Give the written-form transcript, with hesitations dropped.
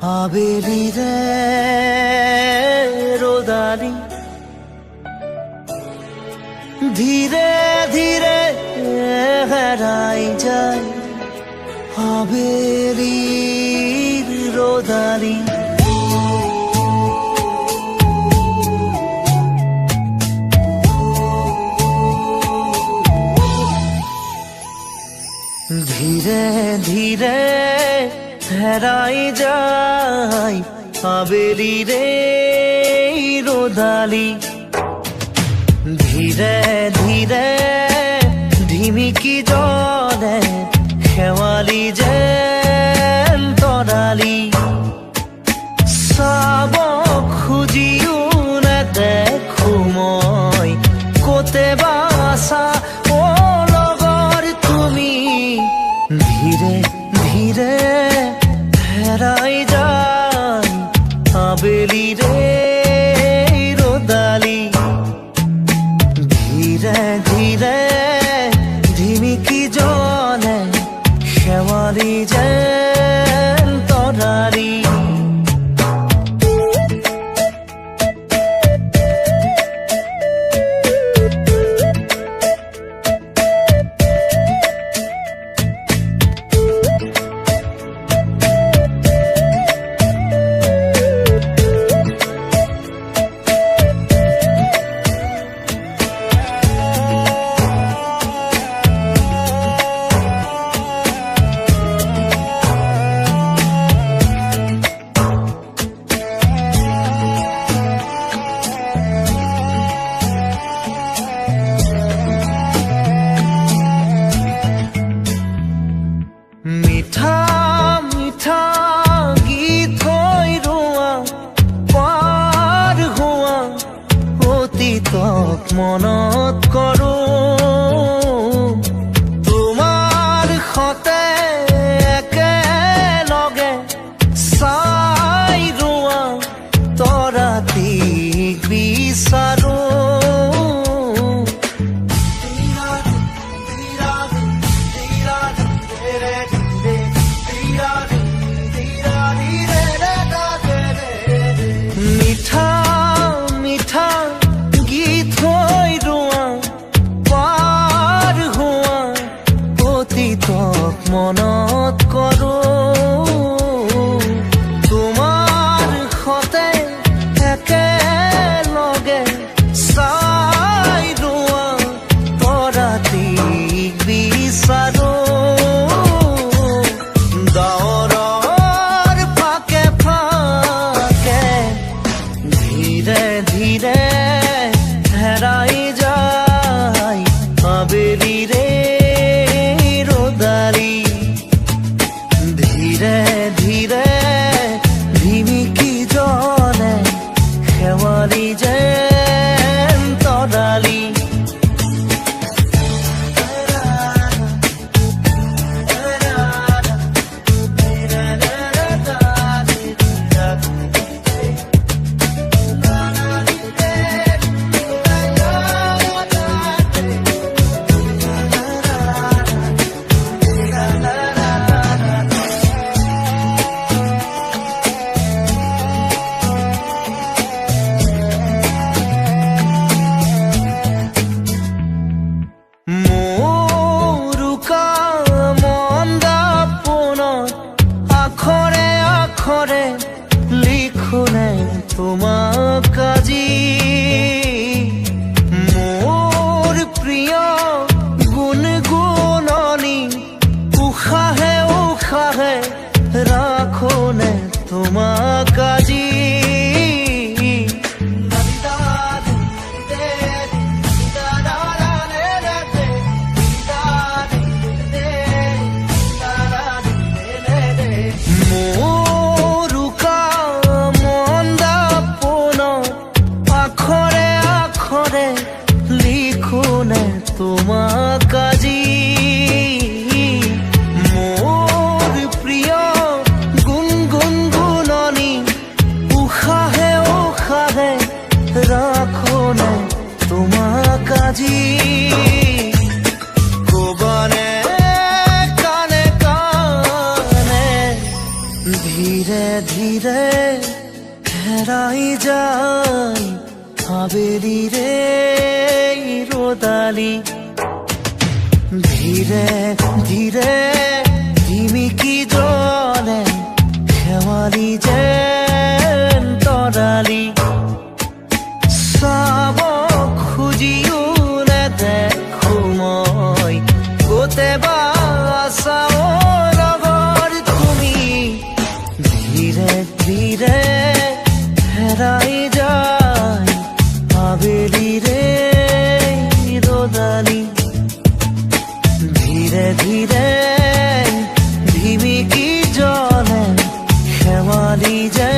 আবেলি রে রোদালি ধীরে ধীরে হারাই যায় আবেলির রোদালি ধীরে ধীরে হেরাই যায় আবেলি রে রোদালি ধীরে ধীরে ঢিমিকি জলে খেৱালি যেন তৰালি চাব খুজিও নেদেখো মই ক'তে বা আছা অ লগৰ তুমি ধীৰে ধীৰে হেৰাই যায় আবেলি ৰে ৰোদালি ধীৰে ধীৰে ঢিমিকি জলে খেৱালি যেন তৰালি মিঠা মিঠা গীত হৈ ৰোৱা পাৰ হোৱা অতীতক মনত কৰোঁ তোমাৰ সতে একেলগে চাই ৰোৱা তৰাটিক বিচাৰোঁ মিঠা মিঠা গীত হৈ ৰোৱা পাৰ হোৱা অতীতক মনত কৰোঁ তোমাৰ সতে একেলগে চাই ৰোৱা তৰাটিক বিচাৰোঁ ধীৰে ধীৰে হেৰাই যায় আবেলি ৰে ৰোদালি আবেলি ৰে ৰোদালি ধীৰে ধীৰে ধিমিকি জলে শেৱালি যেন তৰালি চাব খুজিও নেদেখো মই গোটেবা আছাও লগৰ তুমি ধীৰে ধীৰে হেৰাই যায় আবেলি ৰে ৰোদালি ধীৰে ধীৰে ধিমিকি জলে শেৱালি যে